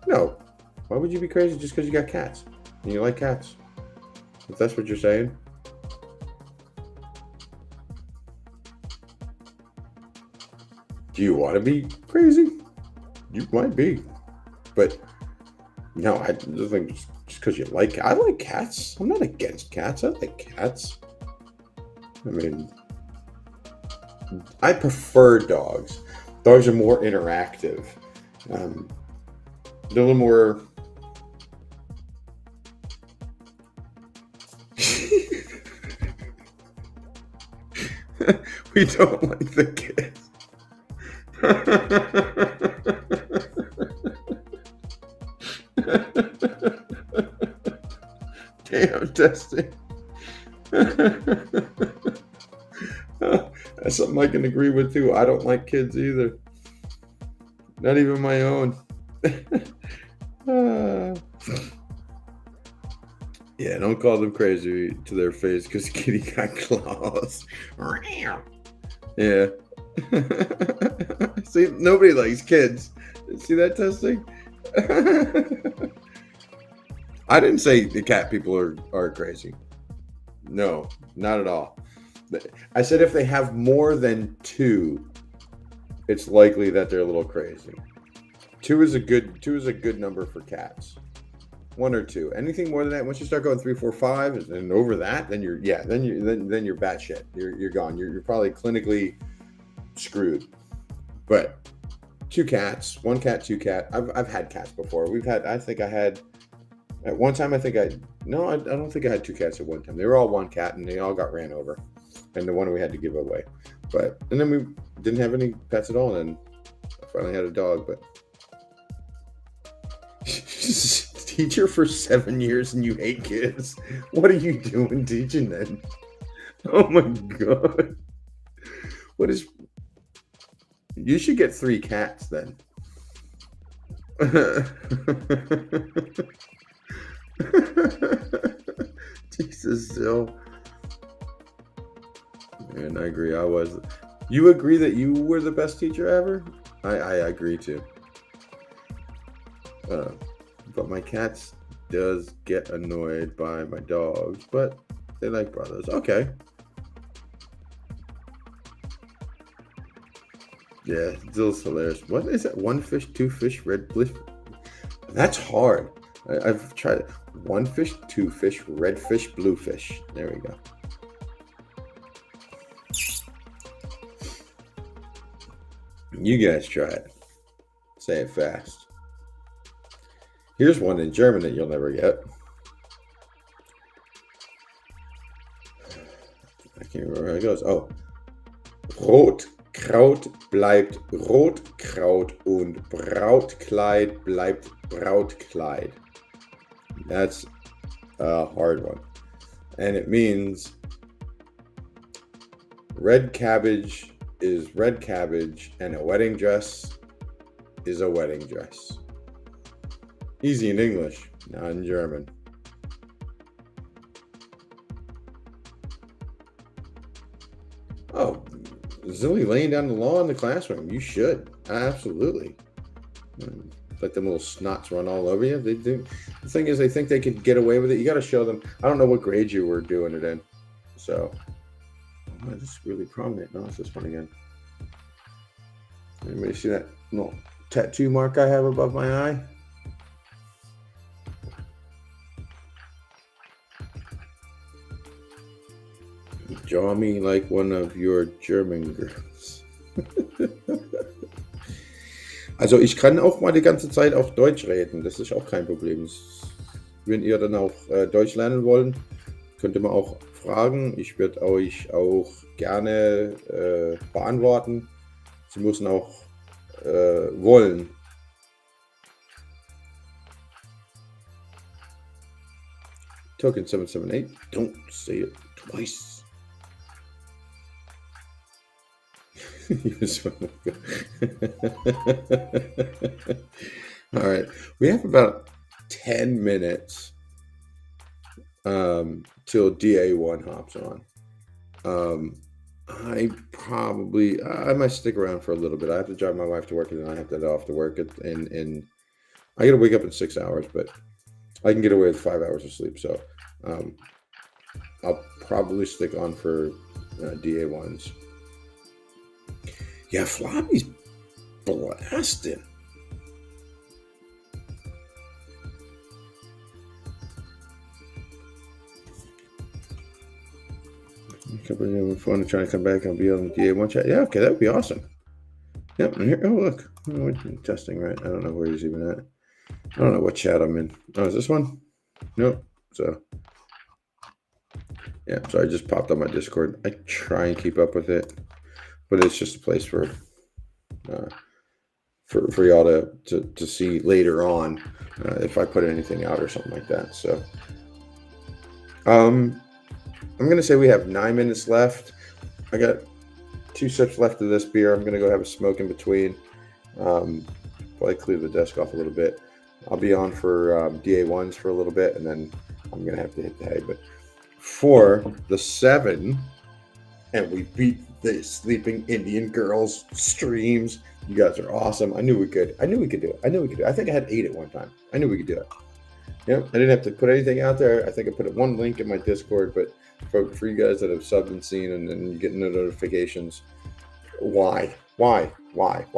No, why would you be crazy just because you got cats and you like cats? If that's what you're saying. Do you want to be crazy? You might be, but no, I just think just because you like. I like cats. I'm not against cats. I like cats. I mean, I prefer dogs. Dogs are more interactive. They're a little more. We don't like the kids. Damn, Dusty. That's something I can agree with too. I don't like kids either. Not even my own. Yeah, don't call them crazy to their face because Kitty got claws. Yeah. See, nobody likes kids. See that testing? I didn't say the cat people are crazy. No, not at all. I said if they have more than 2, it's likely that they're a little crazy. 2 is a good number for cats. 1 or 2. Anything more than that, once you start going 3, 4, 5, and over that, then you're batshit. You're gone. You're probably clinically screwed. But 2 cats, 1 cat, 2 cat. I've had cats before. At one time, I don't think I had 2 cats at one time. They were all 1 cat, and they all got ran over, and the one we had to give away. And then we didn't have any pets at all, and I finally had a dog. But teacher for 7 years and you hate kids. What are you doing teaching then? Oh my god! You should get 3 cats then. Jesus, Zill. Man, I agree. You agree that you were the best teacher ever? I agree too. But my cats does get annoyed by my dogs, but they like brothers. Okay. Yeah, Zill's hilarious. What is it? 1 fish, 2 fish, red fish. That's hard. I've tried it. 1 fish, 2 fish, red fish, blue fish. There we go. You guys try it. Say it fast. Here's one in German that you'll never get. I can't remember how it goes. Oh. Rotkraut bleibt Rotkraut und Brautkleid bleibt Brautkleid. That's a hard one. And it means red cabbage is red cabbage and a wedding dress is a wedding dress. Easy in English, not in German. Oh, Zilly laying down the law in the classroom. You should. Absolutely. Let them little snots run all over you. They do. The thing is, they think they could get away with it. You got to show them. I don't know what grade you were doing it in. So, oh, this is really prominent. No, it's this one again. Anybody see that little tattoo mark I have above my eye? Draw me like one of your German girls. Also ich kann auch mal die ganze Zeit auf Deutsch reden. Das ist auch kein Problem. Wenn ihr dann auch Deutsch lernen wollt, könnt ihr mal auch fragen. Ich werde euch auch gerne beantworten. Sie müssen auch wollen. Token 778. Don't say it twice. All right. We have about 10 minutes till DA1 hops on. I might stick around for a little bit. I have to drive my wife to work, and then I have to head off to work. And I got to wake up in 6 hours, but I can get away with 5 hours of sleep. So I'll probably stick on for DA1s. Yeah, Floppy's blasting. Company fun to try to come back and be on the DA1 chat. Yeah, okay, that would be awesome. Yep, and here, oh look, testing, right? I don't know where he's even at. I don't know what chat I'm in. Oh, is this one? Nope. So yeah, so I just popped on my Discord. I try and keep up with it, but it's just a place for y'all to see later on if I put anything out or something like that. So I'm gonna say we have 9 minutes left. I got 2 sips left of this beer. I'm gonna go have a smoke in between. Probably clear the desk off a little bit. I'll be on for DA1s for a little bit, and then I'm gonna have to hit the hay. But for the 7, and we beat the Sleeping Indian Girls streams. You guys are awesome. I knew we could. I knew we could do it. I think I had 8 at one time. I knew we could do it. Yep, I didn't have to put anything out there. I think I put one link in my Discord, but for you guys that have subbed and seen and you get no notifications, why are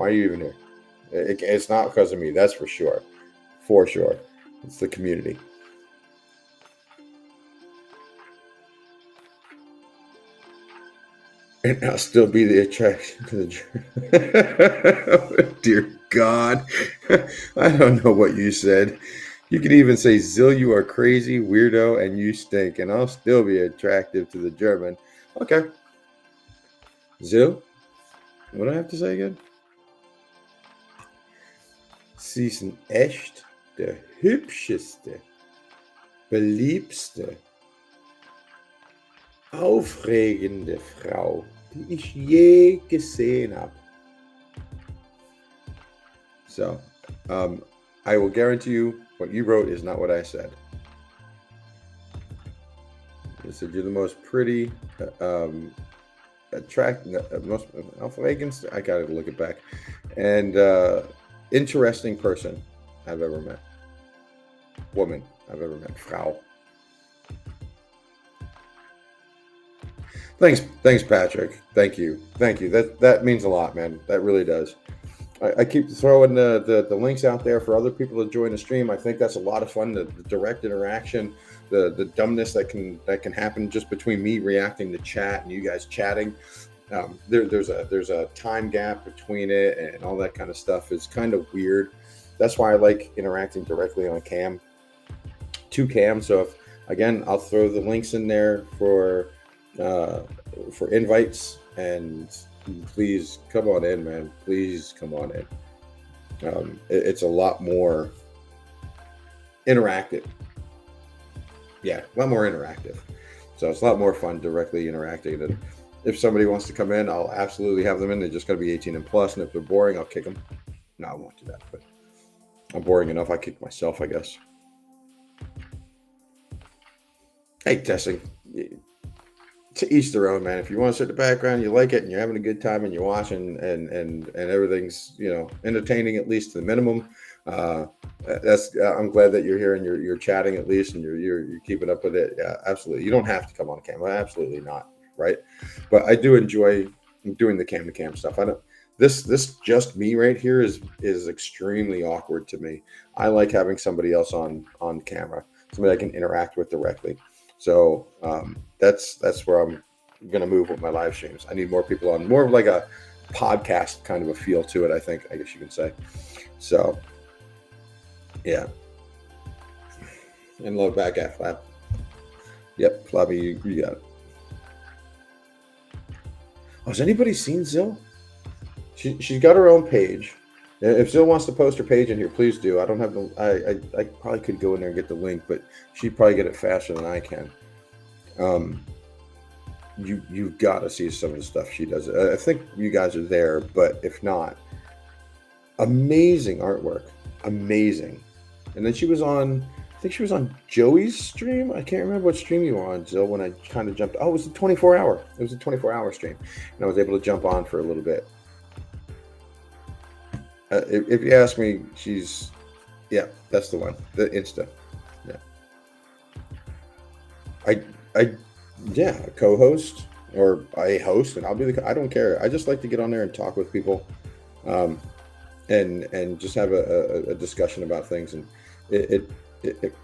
you even here? It's not because of me, that's for sure. It's the community. And I'll still be the attraction to the dear God. I don't know what you said. You could even say, Zill, you are crazy, weirdo, and you stink, and I'll still be attractive to the German. Okay. Zill, what do I have to say again? Sie sind echt der hübscheste, beliebste, aufregende Frau, die ich je gesehen habe. So, I will guarantee you what you wrote is not what I said. I said you're the most pretty, attractive, most aufregendste. I gotta look it back, and interesting person I've ever met. Woman I've ever met. Frau. Thanks, Patrick. Thank you. That means a lot, man. That really does. I keep throwing the links out there for other people to join the stream. I think that's a lot of fun. The direct interaction, the dumbness that can happen just between me reacting to chat and you guys chatting. There's a time gap between it, and all that kind of stuff is kind of weird. That's why I like interacting directly on cam, to cam. So I'll throw the links in there for invites, and please come on in, man. Please come on in. It's a lot more interactive. Yeah, a lot more interactive. So it's a lot more fun directly interacting. And if somebody wants to come in, I'll absolutely have them in. They're just got to be 18 and plus. And if they're boring, I'll kick them. No, I won't do that. But I'm boring enough. I kick myself, I guess. Hey, testing. To each their own, man. If you want to sit in the background, you like it, and you're having a good time, and you're watching, and everything's entertaining at least to the minimum. I'm glad that you're here and you're chatting at least, and you're keeping up with it. Yeah, absolutely. You don't have to come on camera, absolutely not, right? But I do enjoy doing the cam to cam stuff. I don't. This just me right here is extremely awkward to me. I like having somebody else on camera, somebody I can interact with directly. So that's where I'm going to move with my live streams. I need more people on, more of like a podcast kind of a feel to it, I guess you can say. So, yeah. And load back at Flap. Yep, Flappy, you got it. Oh, has anybody seen Zill? She's got her own page. If Zill wants to post her page in here, please do. I don't have the. I probably could go in there and get the link, but she'd probably get it faster than I can. You've got to see some of the stuff she does. I think you guys are there, but if not, amazing artwork, amazing. And then she was on. I think she was on Joey's stream. I can't remember what stream you were on, Zill, when I kind of jumped. Oh, it was a 24-hour. It was a 24-hour stream, and I was able to jump on for a little bit. If you ask me, yeah, that's the one, the Insta. Yeah. Yeah, a co-host or a host, and I'll be I don't care. I just like to get on there and talk with people, and just have a discussion about things, and it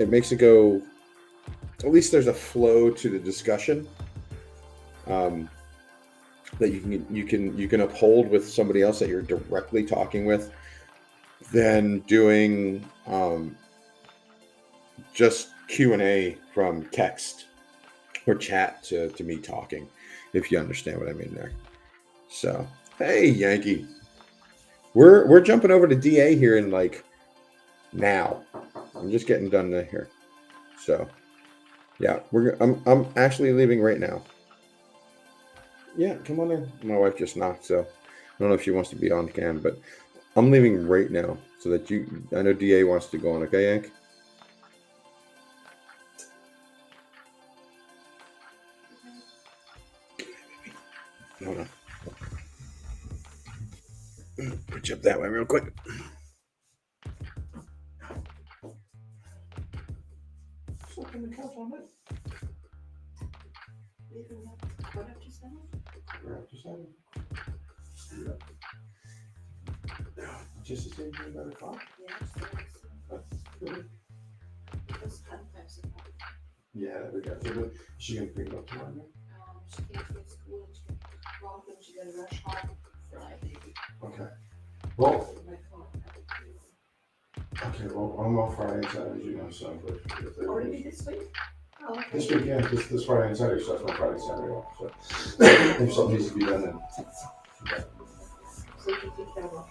makes it go. At least there's a flow to the discussion that you can uphold with somebody else that you're directly talking with, than doing just Q&A from text or chat to me talking, if you understand what I mean there. So, hey, Yankee, we're jumping over to DA here in like now. I'm just getting done here. So, yeah, I'm actually leaving right now. Yeah, come on in. My wife just knocked, so I don't know if she wants to be on cam, but I'm leaving right now so that I know DA wants to go on. Okay, Yank? Hold on. Put you up that way real quick. Slept on the couch all night. Just the same thing about a clock? Yeah, we got to. Is she going to bring it up tomorrow? She came from school and she walked and she got to rush home Friday. Okay. Well, I'm off Friday and Saturday, you know, so. Already this week? Oh, okay. This weekend, this Friday and Saturday, so that's my Friday and Saturday off. So if something needs to be done, then. So you can pick that up.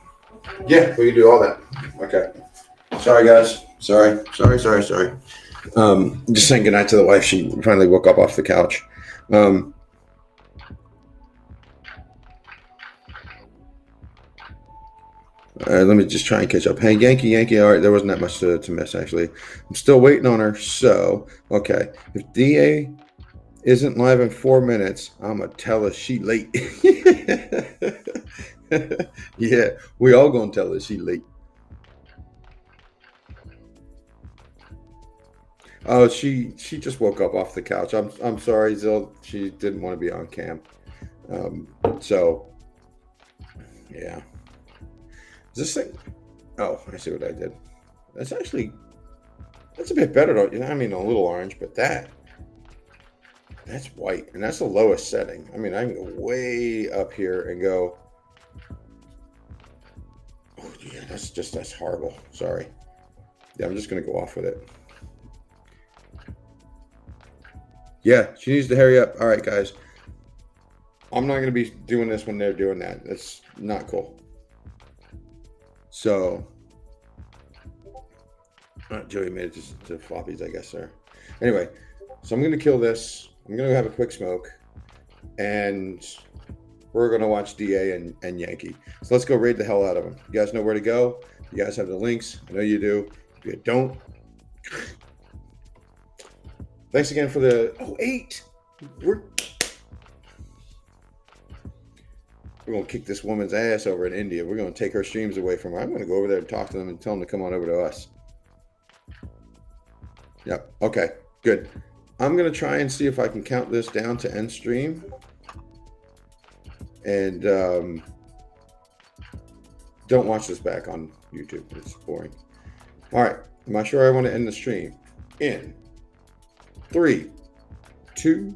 Okay. Yeah, we can do all that. Okay. Sorry, guys. Sorry. Just saying goodnight to the wife. She finally woke up off the couch. Let me just try and catch up. Hey, Yankee. All right, there wasn't that much to miss, actually. I'm still waiting on her. So, okay. If DA isn't live in 4 minutes, I'm going to tell her she late. Yeah, we all going to tell her she late. Oh, she just woke up off the couch. I'm sorry, Zill. She didn't want to be on cam. So, yeah. Is this thing? Oh, I see what I did. That's a bit better though. You know, I mean, a little orange, but that's white, and that's the lowest setting. I mean, I can go way up here and go. Oh yeah, that's horrible. Sorry. Yeah, I'm just gonna go off with it. Yeah, she needs to hurry up. All right, guys. I'm not going to be doing this when they're doing that. That's not cool. So, Joey made it to floppies, I guess, sir. Anyway, so I'm going to kill this. I'm going to have a quick smoke. And we're going to watch DA and Yankee. So let's go raid the hell out of them. You guys know where to go. You guys have the links. I know you do. If you don't, thanks again for the 8. We're going to kick this woman's ass over in India. We're going to take her streams away from her. I'm going to go over there and talk to them and tell them to come on over to us. Yep. Okay. Good. I'm going to try and see if I can count this down to end stream. And don't watch this back on YouTube. It's boring. All right. I'm not sure I want to end the stream in 3, 2,